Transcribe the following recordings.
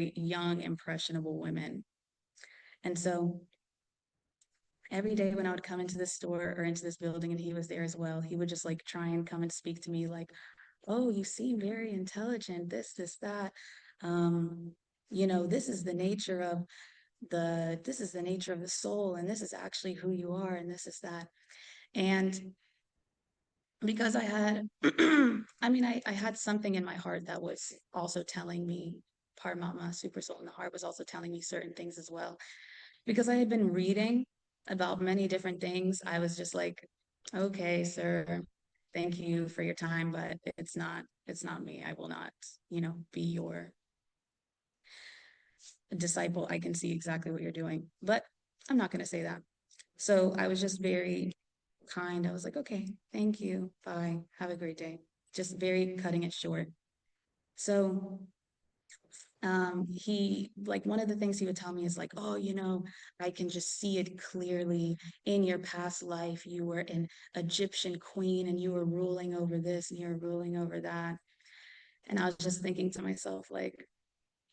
young, impressionable women. And so every day when I would come into this store or into this building and he was there as well, he would just like try and come and speak to me like, oh, you seem very intelligent, this, that. Um, this is the nature of the soul, and this is actually who you are, and this is that. And because I had, I had something in my heart that was also telling me, Paramatma, Super Soul in the heart, was also telling me certain things as well. Because I had been reading about many different things, I was just like, okay, sir, thank you for your time, but it's not me. I will not, be your disciple. I can see exactly what you're doing, but I'm not going to say that. So I was just very kind. I was like, okay, thank you. Bye. Have a great day. Just very cutting it short. So he, like, one of the things he would tell me is like, oh, I can just see it clearly. In your past life you were an Egyptian queen and you were ruling over this and you were ruling over that. And I was just thinking to myself, like,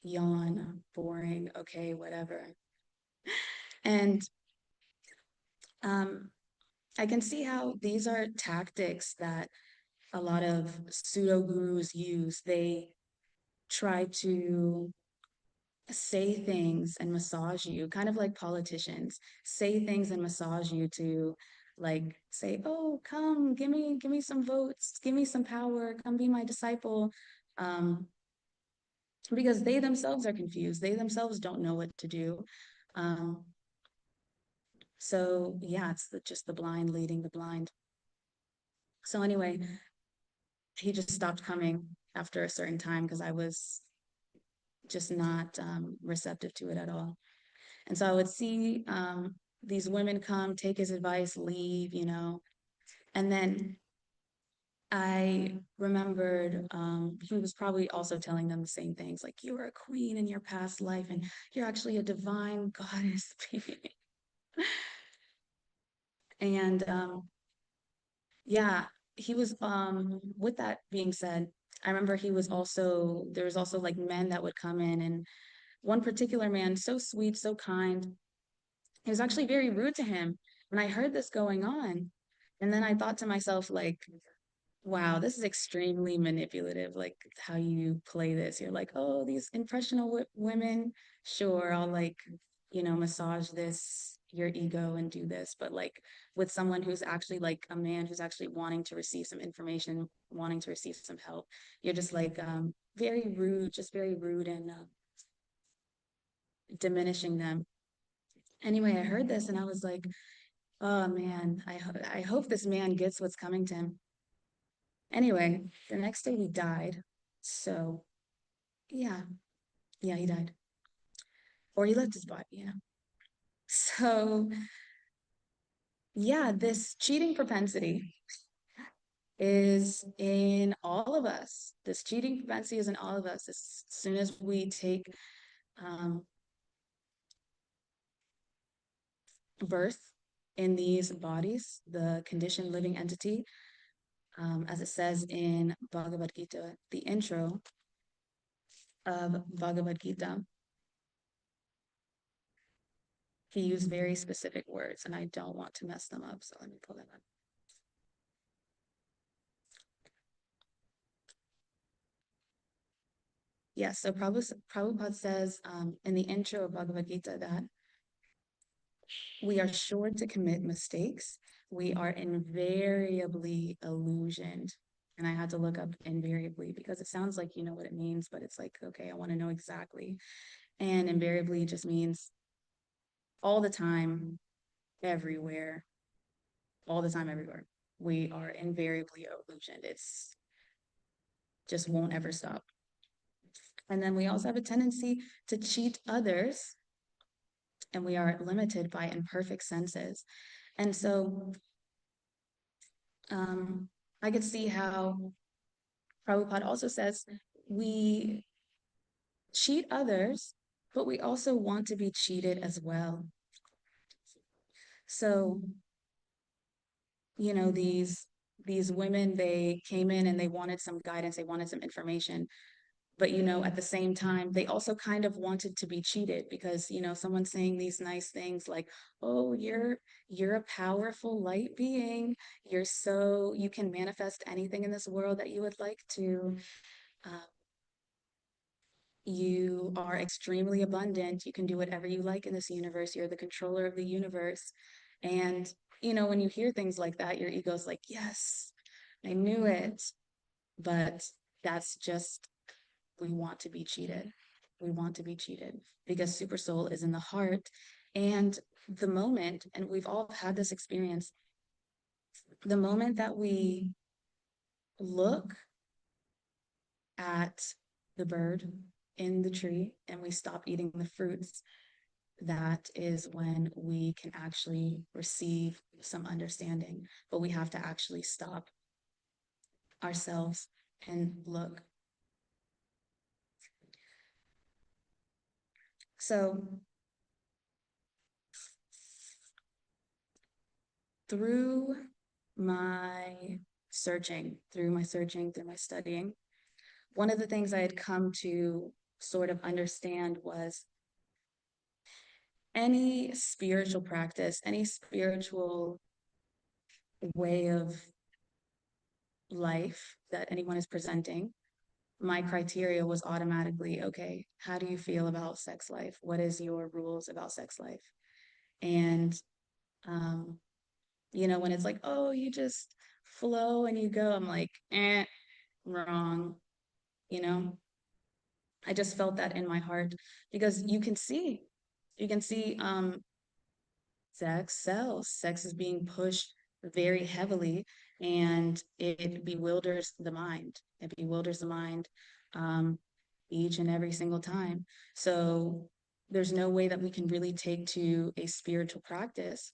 yawn, boring, okay, whatever. And um I can see how these are tactics that a lot of pseudo gurus use. They try to say things and massage you, kind of like politicians say things and massage you to, like, say, oh, come, give me some votes, give me some power, come be my disciple. Um, because they themselves are confused. They themselves don't know what to do. Um, so yeah, it's just the blind leading the blind. So anyway, he just stopped coming after a certain time because I was just not receptive to it at all. And so I would see these women come, take his advice, leave, And then I remembered he was probably also telling them the same things, like, you were a queen in your past life and you're actually a divine goddess being. And yeah, he was, with that being said, I remember there was also like men that would come in, and one particular man, so sweet, so kind, he was actually very rude to him when I heard this going on. And then I thought to myself, like, wow, this is extremely manipulative, like how you play this. You're like, oh, these impressionable women, sure, I'll, like, massage your ego and do this. But like with someone who's actually like a man who's actually wanting to receive some information, wanting to receive some help, you're just like very rude, just very rude and diminishing them. Anyway, I heard this and I was like, oh man, I hope this man gets what's coming to him. Anyway, the next day he died. So yeah, yeah, he died. Or he left his body. So yeah, this cheating propensity is in all of us. This cheating propensity is in all of us. As soon as we take um, birth in these bodies, the conditioned living entity, as it says in Bhagavad Gita, the intro of Bhagavad Gita, he used very specific words, and I don't want to mess them up, so let me pull them up. Yes, so Prabhupada says in the intro of Bhagavad Gita that we are sure to commit mistakes. We are invariably illusioned. And I had to look up invariably because it sounds like you know what it means, but it's like, okay, I want to know exactly. And invariably just means all the time, everywhere, all the time, everywhere. We are invariably illusioned. It's just won't ever stop. And then we also have a tendency to cheat others, and we are limited by imperfect senses. And so I could see how Prabhupada also says we cheat others, but we also want to be cheated as well. So, these women, they came in and they wanted some guidance, they wanted some information. but at the same time, they also kind of wanted to be cheated because someone's saying these nice things like, oh, you're a powerful light being, you can manifest anything in this world that you would like to. uh, you are extremely abundant, you can do whatever you like in this universe, you're the controller of the universe. And when you hear things like that, your ego's like, yes, I knew it. But that's just, we want to be cheated. We want to be cheated because super soul is in the heart. And the moment, and we've all had this experience, the moment that we look at the bird in the tree and we stop eating the fruits, that is when we can actually receive some understanding. But we have to actually stop ourselves and look. So through my through my studying, one of the things I had come to sort of understand was any spiritual practice, any spiritual way of life that anyone is presenting, my criteria was automatically, okay, how do you feel about sex life? What is your rules about sex life? And, um, when it's like, oh, you just flow and you go, I'm like, wrong. You know, I just felt that in my heart because you can see sex sells. Sex is being pushed very heavily, and it bewilders the mind. It bewilders the mind um, each and every single time. So there's no way that we can really take to a spiritual practice,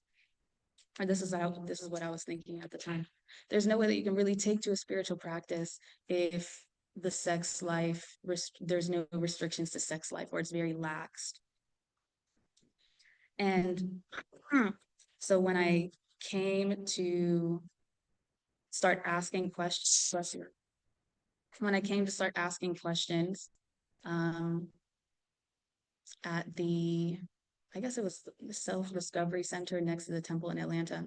or this is what I was thinking at the time. There's no way that you can really take to a spiritual practice if the sex life, there's no restrictions to sex life, or it's very laxed. And so when I came to start asking questions, when I came to start asking questions um, at I guess it was the Self-Discovery Center next to the temple in Atlanta.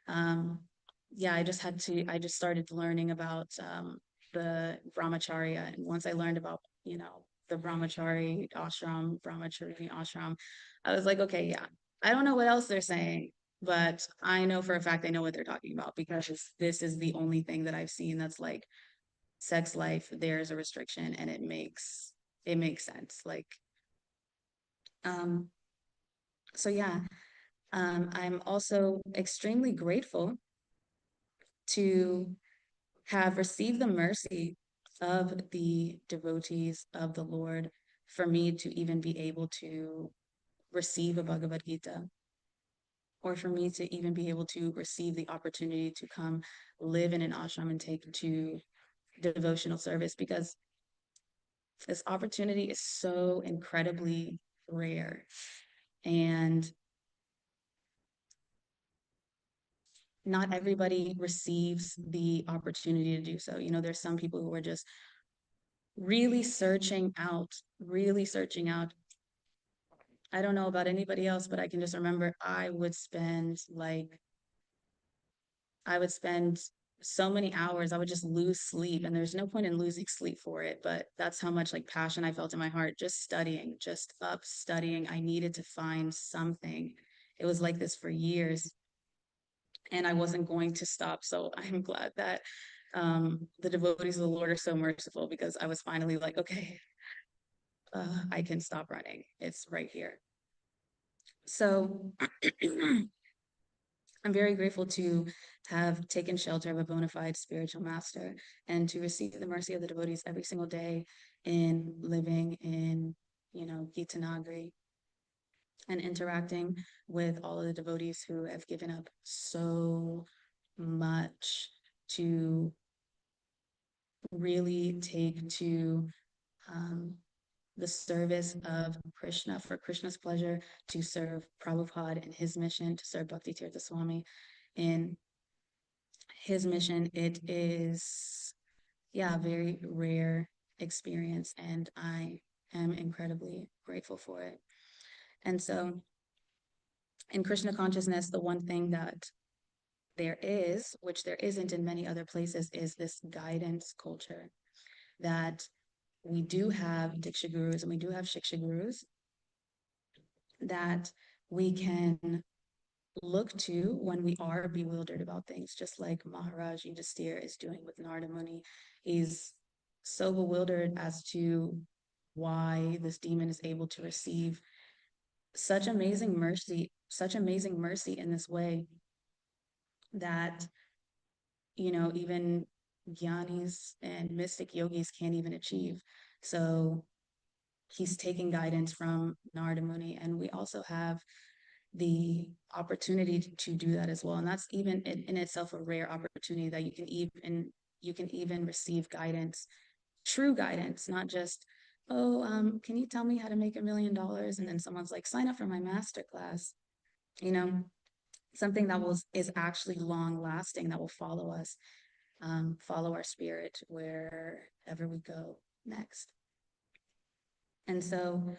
Um, yeah, I just started learning about the brahmacharya. And once I learned about, the brahmachari ashram, I was like, okay, yeah, I don't know what else they're saying, but I know for a fact they know what they're talking about because this is the only thing that I've seen that's like sex life, there's a restriction and it makes sense. Like, um, so yeah, I'm also extremely grateful to have received the mercy of the devotees of the Lord for me to even be able to receive a Bhagavad Gita, or for me to even be able to receive the opportunity to come live in an ashram and take to devotional service, because this opportunity is so incredibly rare. And not everybody receives the opportunity to do so. There's some people who are just really searching out. I don't know about anybody else, but I can just remember I would spend so many hours, I would just lose sleep, and there's no point in losing sleep for it, but that's how much like passion I felt in my heart, just studying, just up studying. I needed to find something. It was like this for years, and I wasn't going to stop. So I'm glad that the devotees of the Lord are so merciful, because I was finally like, okay, I can stop running. It's right here. So I'm very grateful to have taken shelter of a bona fide spiritual master and to receive the mercy of the devotees every single day in living in, Gita Nagari, and interacting with all of the devotees who have given up so much to really take to um, the service of Krishna, for Krishna's pleasure, to serve Prabhupada in his mission, to serve Bhakti Tirtha Swami in his mission. It is, yeah, very rare. experience, and I am incredibly grateful for it. And so in Krishna consciousness, the one thing that there is, which there isn't in many other places, is this guidance culture, that we do have Diksha gurus and we do have Shiksha gurus that we can look to when we are bewildered about things, just like Maharaj Yudhisthira is doing with Narada Muni. He's so bewildered as to why this demon is able to receive such amazing mercy in this way that, even jnanis and mystic yogis can't even achieve. So he's taking guidance from Narada Muni, and we also have the opportunity to do that as well. And that's even in itself a rare opportunity, that you can even receive guidance, true guidance, not just, oh, can you tell me how to make $1 million? And then someone's like, sign up for my master class. Something that is actually long lasting, that will follow us, follow our spirit wherever we go next. And so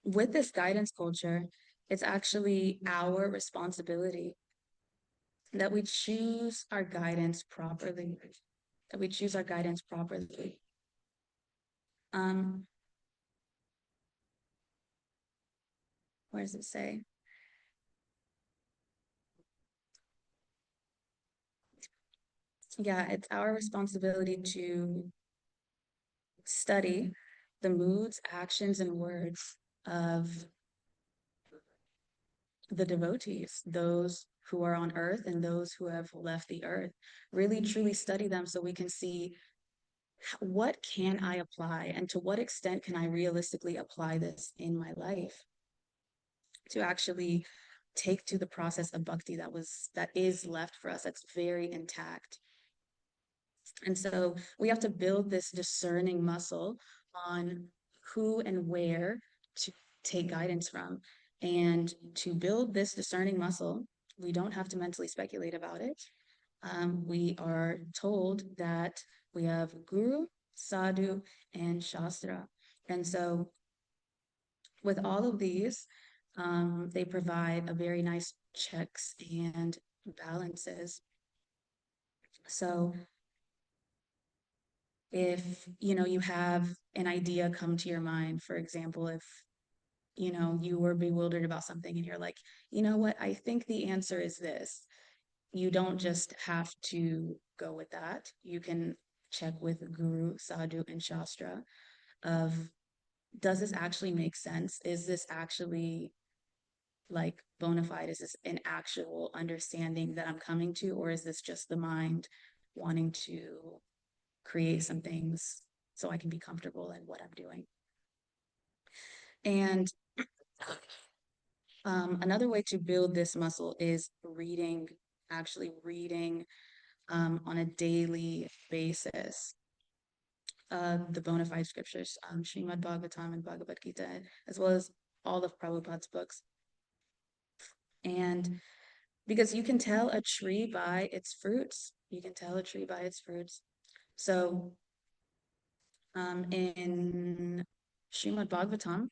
with this guidance culture, it's actually our responsibility that we choose our guidance properly, that we choose our guidance properly. Where does it say? Yeah, it's our responsibility to study the moods, actions, and words of the devotees, those who are on earth and those who have left the earth. Really, truly study them so we can see, what can I apply, and to what extent can I realistically apply this in my life to actually take to the process of bhakti that is left for us, that's very intact. And so we have to build this discerning muscle on who and where to take guidance from. And to build this discerning muscle, we don't have to mentally speculate about it. We are told that we have guru, sadhu, and shastra. And so with all of these, they provide a very nice checks and balances. So if you have an idea come to your mind, for example, if you were bewildered about something and you're like, you know what, I think the answer is this, you don't just have to go with that. You can check with guru, sadhu, and shastra of, does this actually make sense? Is this actually like bona fide? Is this an actual understanding that I'm coming to, or is this just the mind wanting to create some things so I can be comfortable in what I'm doing? And another way to build this muscle is actually reading on a daily basis the bona fide scriptures, Srimad Bhagavatam and Bhagavad Gita, as well as all of Prabhupada's books. And because you can tell a tree by its fruits, you can tell a tree by its fruits. So in Srimad Bhagavatam,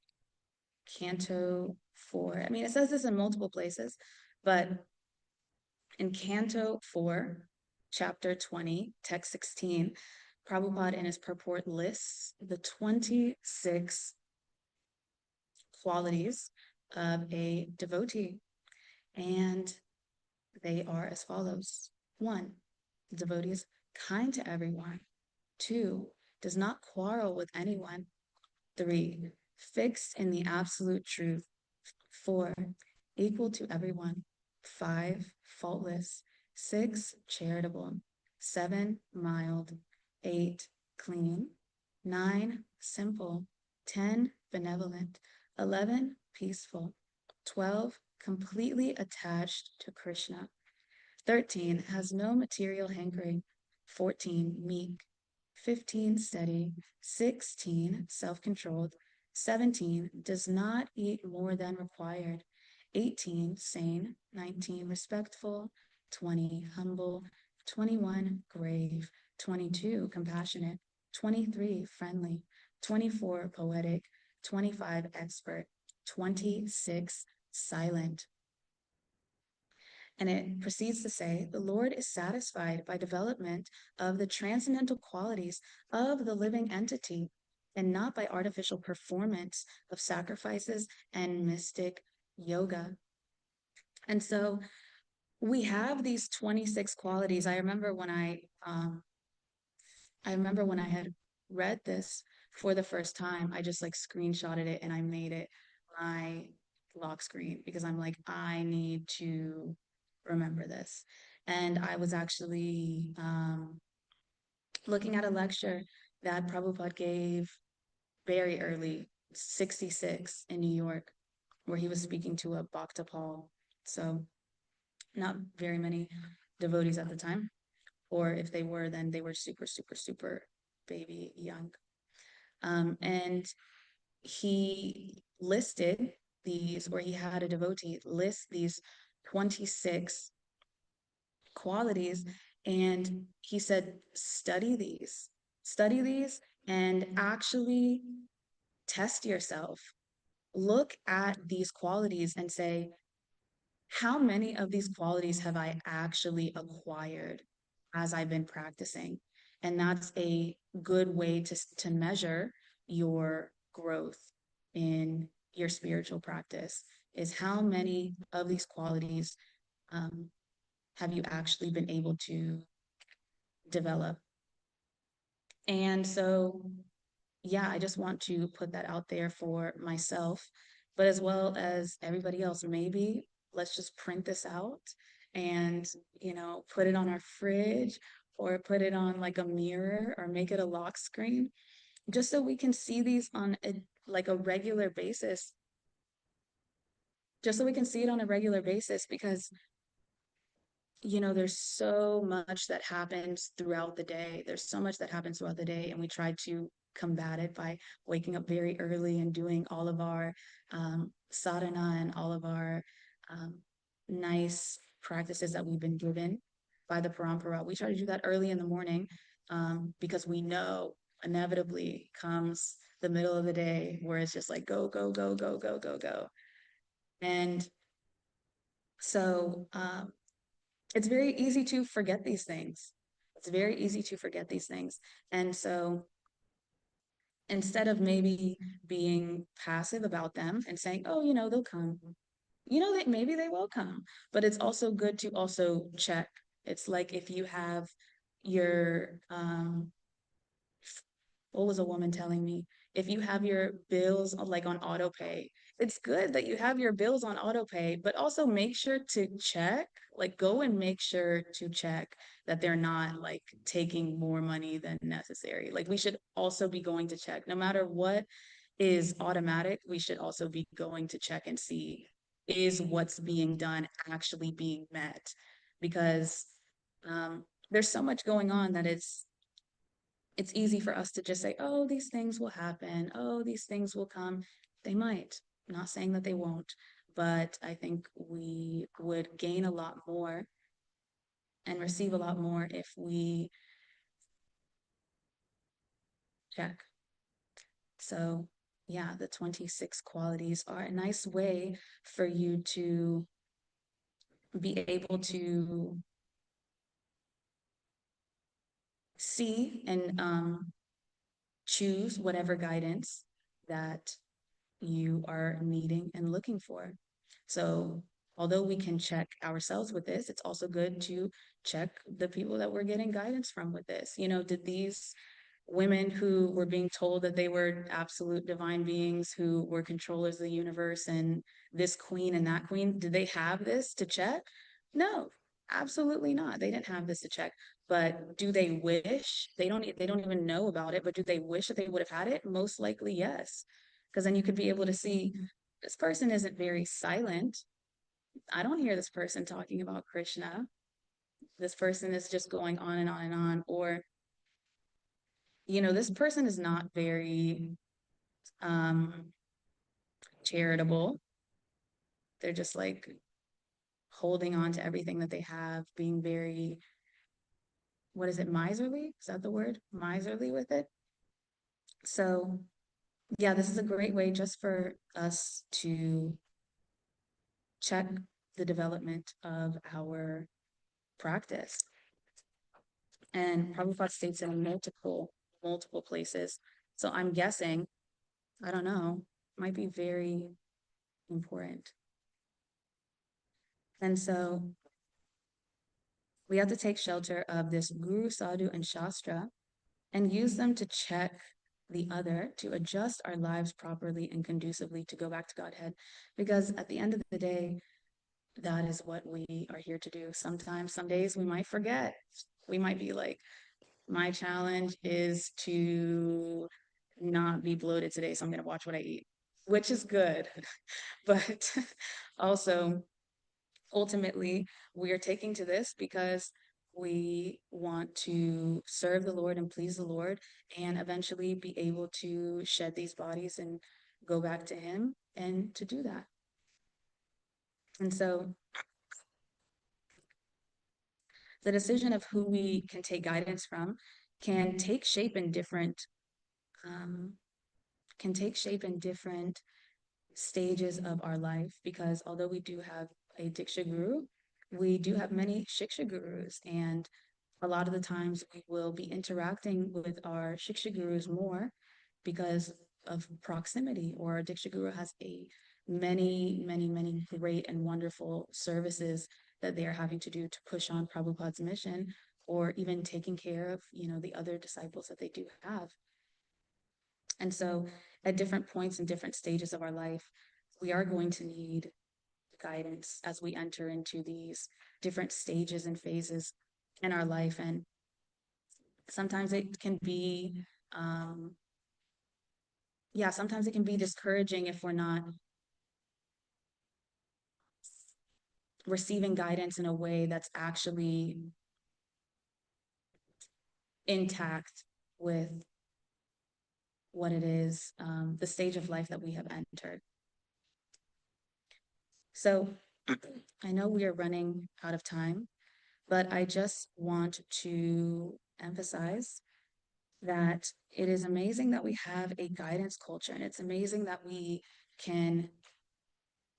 Canto 4, I mean, it says this in multiple places, but in Canto 4, Chapter 20, Text 16, Prabhupada in his purport lists the 26 qualities of a devotee, and they are as follows. 1, the devotee is kind to everyone. 2, does not quarrel with anyone. 3, fixed in the absolute truth. 4, equal to everyone. 5, faultless. 6, charitable. 7, mild. 8, clean. 9, simple. 10, benevolent. 11, peaceful. 12, completely attached to Krishna. 13, has no material hankering. 14, meek. 15, steady. 16, self-controlled. 17, does not eat more than required. 18, sane. 19, respectful. 20, humble. 21, grave. 22, compassionate. 23 friendly, 24 poetic, 25 expert, 26 silent. And it proceeds to say, the Lord is satisfied by development of the transcendental qualities of the living entity and not by artificial performance of sacrifices and mystic yoga. And so we have these 26 qualities. I remember when I had read this for the first time, I just like screenshotted it and I made it my lock screen because I'm like, I need to remember this. And I was actually looking at a lecture that Prabhupada gave very early, 66 in New York, where he was speaking to a Bhakta Paul. So not very many devotees at the time, or if they were, then they were super, super, super baby young. And he listed these, or he had a devotee list these 26 qualities, and he said, study these, and actually test yourself. Look at these qualities and say, how many of these qualities have I actually acquired as I've been practicing? And that's a good way to measure your growth in your spiritual practice, is how many of these qualities um, have you actually been able to develop? And so, yeah, I just want to put that out there for myself, but as well as everybody else. Maybe let's just print this out and, put it on our fridge or put it on like a mirror or make it a lock screen, just so we can see these on a regular basis, just so we can see it on a regular basis, because there's so much that happens throughout the day. There's so much that happens throughout the day, and we try to combat it by waking up very early and doing all of our sadhana and all of our um, nice practices that we've been given by the parampara. We try to do that early in the morning because we know inevitably comes the middle of the day where it's just like go, go, go, go, go, go, go. And so, it's very easy to forget these things. It's very easy to forget these things. And so instead of maybe being passive about them and saying, oh, they'll come, that maybe they will come, but it's also good to also check. It's like if you have your, what was a woman telling me? If you have your bills like on auto pay, it's good that you have your bills on auto pay, but also make sure to check, like go and make sure to check that they're not like taking more money than necessary. Like we should also be going to check, no matter what is automatic, we should also be going to check and see, is what's being done actually being met? Because there's so much going on that it's easy for us to just say, oh, these things will happen. Oh, these things will come. They might. I'm not saying that they won't, but I think we would gain a lot more and receive a lot more if we check. So, yeah, the 26 qualities are a nice way for you to be able to see and choose whatever guidance that you are needing and looking for. So, although we can check ourselves with this, it's also good to check the people that we're getting guidance from with this. Did these women who were being told that they were absolute divine beings who were controllers of the universe and this queen and that queen, did they have this to check? No, absolutely not. They didn't have this to check. But do they wish? They don't even know about it, but do they wish that they would have had it? Most likely, yes. Because then you could be able to see this person isn't very silent. I don't hear this person talking about Krishna. This person is just going on and on and on. Or this person is not very um, charitable. They're just like holding on to everything that they have, being very, what is it, miserly? Is that the word? Miserly with it? So yeah, this is a great way just for us to check the development of our practice. And Prabhupada states in multiple places. So I'm guessing, I don't know, might be very important. And so we have to take shelter of this Guru, Sadhu, and Shastra and use them to check the other, to adjust our lives properly and condusively to go back to Godhead. Because at the end of the day, that is what we are here to do. Sometimes, some days we might forget. We might be like, my challenge is to not be bloated today, so I'm going to watch what I eat, which is good. But also, ultimately, we are taking to this because we want to serve the Lord and please the Lord and eventually be able to shed these bodies and go back to Him and to do that. And so the decision of who we can take guidance from can take shape in different um, stages of our life, because although we do have a Diksha Guru, we do have many Shiksha Gurus, and a lot of the times we will be interacting with our Shiksha Gurus more because of proximity, or our Diksha Guru has many great and wonderful services that they are having to do to push on Prabhupada's mission, or even taking care of, the other disciples that they do have. And so at different points and different stages of our life, we are going to need guidance as we enter into these different stages and phases in our life. And sometimes it can be, sometimes it can be discouraging if we're not receiving guidance in a way that's actually intact with what it is, the stage of life that we have entered. So I know we are running out of time, but I just want to emphasize that it is amazing that we have a guidance culture, and it's amazing that we can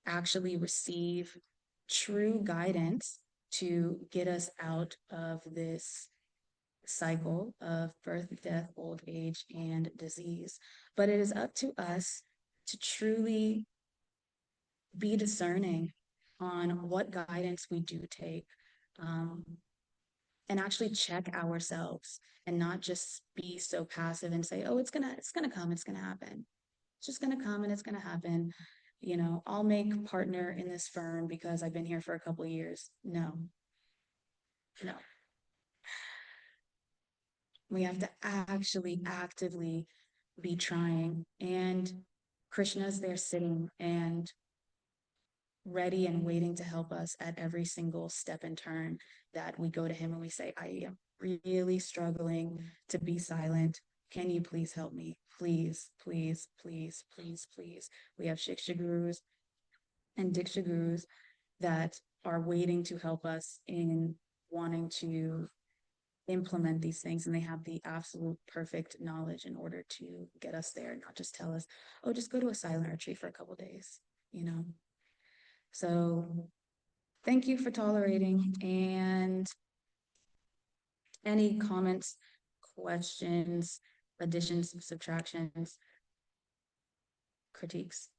actually receive true guidance to get us out of this cycle of birth, death, old age, and disease. But it is up to us to truly be discerning on what guidance we do take, and actually check ourselves and not just be so passive and say, oh, it's gonna come, it's gonna happen. It's just gonna come and it's gonna happen. I'll make partner in this firm because I've been here for a couple of years. No. We have to actually actively be trying. And Krishna's there sitting and ready and waiting to help us at every single step and turn that we go to him and we say, I am really struggling to be silent. Can you please help me? Please, please, please, please, please. We have Shiksha Gurus and Diksha Gurus that are waiting to help us in wanting to implement these things, and they have the absolute perfect knowledge in order to get us there, not just tell us, oh, just go to a silent retreat for a couple days. So thank you for tolerating, and any comments, questions, additions, subtractions, critiques?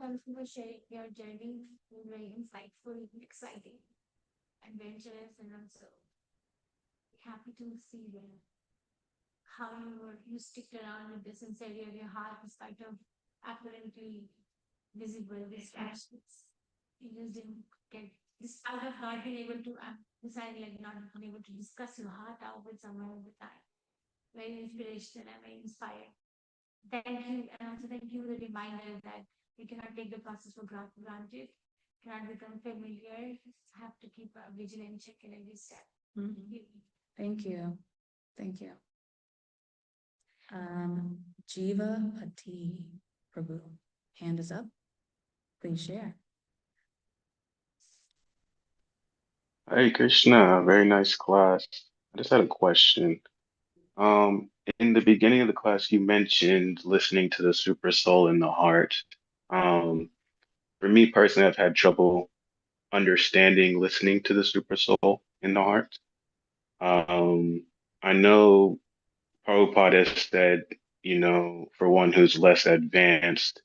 Thank you for sharing your journey. It was very insightful, exciting, adventurous, and also happy to see how you stick around with the sincerity of your heart despite of apparently visible distractions. You just didn't get this out of not being able to decide, like not being able to discuss your heart out with someone at the time. Very inspirational and very inspired. Thank you, and also thank you for the reminder that you cannot take the process for granted, cannot become familiar, have to keep a vigilant check in every step. Mm-hmm. Thank you. Thank you. Jiva Pati Prabhu, hand is up. Please share. Hare Krishna, very nice class. just had a question. Um, in the beginning of the class, you mentioned listening to the super soul in the heart. Um, for me personally, I've had trouble understanding listening to the super soul in the heart. Um, I know Prabhupada has said, for one who's less advanced,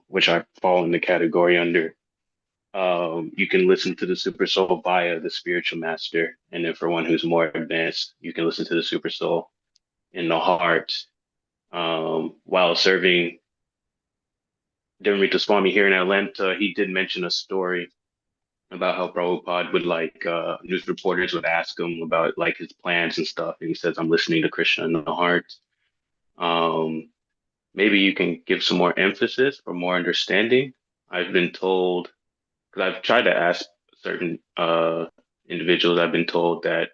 which I fall in the category under, you can listen to the super soul via the spiritual master. And then for one who's more advanced, you can listen to the super soul in the heart. While serving Devamrita Swami here in Atlanta, he did mention a story about how Prabhupada would news reporters would ask him about like his plans and stuff. And he says, I'm listening to Krishna in the heart. Um, Maybe you can give some more emphasis or more understanding. I've been told, because I've tried to ask certain individuals, I've been told that,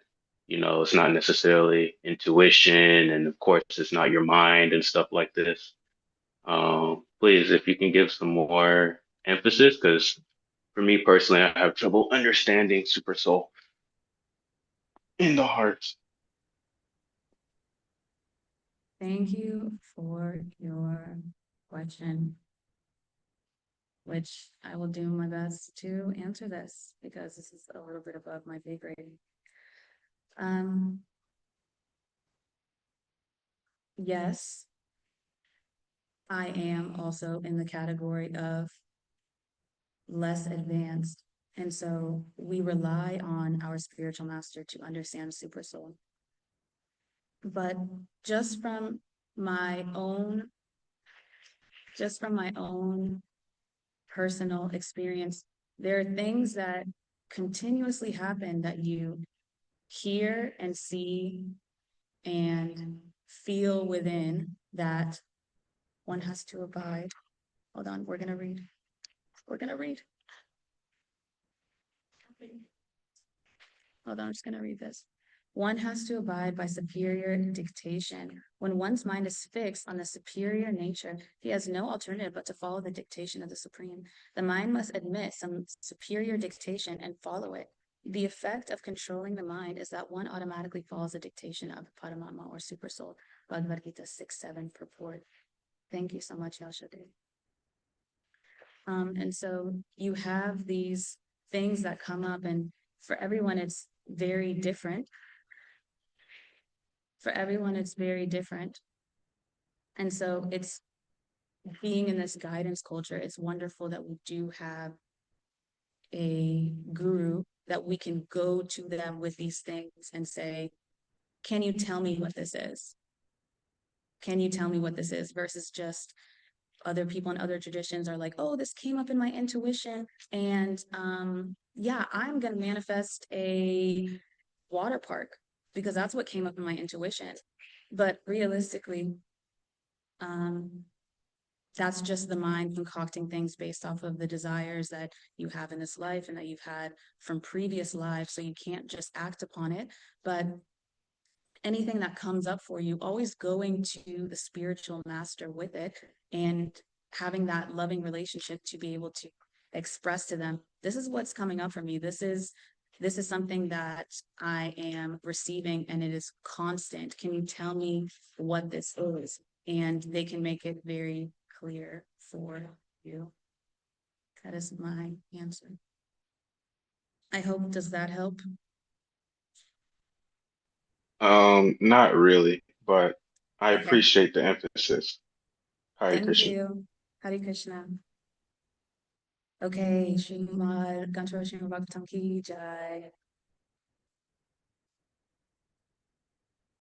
it's not necessarily intuition, and of course, it's not your mind and stuff like this. Please, if you can give some more emphasis, because for me personally, I have trouble understanding Super Soul in the heart. Thank you for your question, which I will do my best to answer this because this is a little bit above my pay grade. Um, yes, I am also in the category of less advanced. And so we rely on our spiritual master to understand super soul. But just from my own, just from my own personal experience, there are things that continuously happen that you hear and see and feel within that one has to abide. Hold on, we're gonna read. We're gonna read. Hold on, I'm just gonna read this. One has to abide by superior dictation. When one's mind is fixed on the superior nature, he has no alternative but to follow the dictation of the Supreme. The mind must admit some superior dictation and follow it. The effect of controlling the mind is that one automatically follows the dictation of Paramatma or Super Soul. Bhagavad Gita 6.7 purport. Thank you so much, Yashadev. And so you have these things that come up, and for everyone, it's very different. For everyone, it's very different. And so it's being in this guidance culture, it's wonderful that we do have a guru that we can go to them with these things and say, can you tell me what this is? Can you tell me what this is? Versus just other people in other traditions are like, oh, this came up in my intuition. And yeah, I'm going to manifest a water park because that's what came up in my intuition. But realistically, that's just the mind concocting things based off of the desires that you have in this life and that you've had from previous lives. So you can't just act upon it. But anything that comes up for you, always going to the spiritual master with it and having that loving relationship to be able to express to them, this is what's coming up for me. This is something that I am receiving and it is constant. Can you tell me what this is? And they can make it very clear for you. That is my answer. I hope, does that help? Not really, but I Okay, appreciate the emphasis. Hare thank Krishna. you. Hare Krishna. Okay, Srimad Gantra Srimad Bhagavatam ki jai.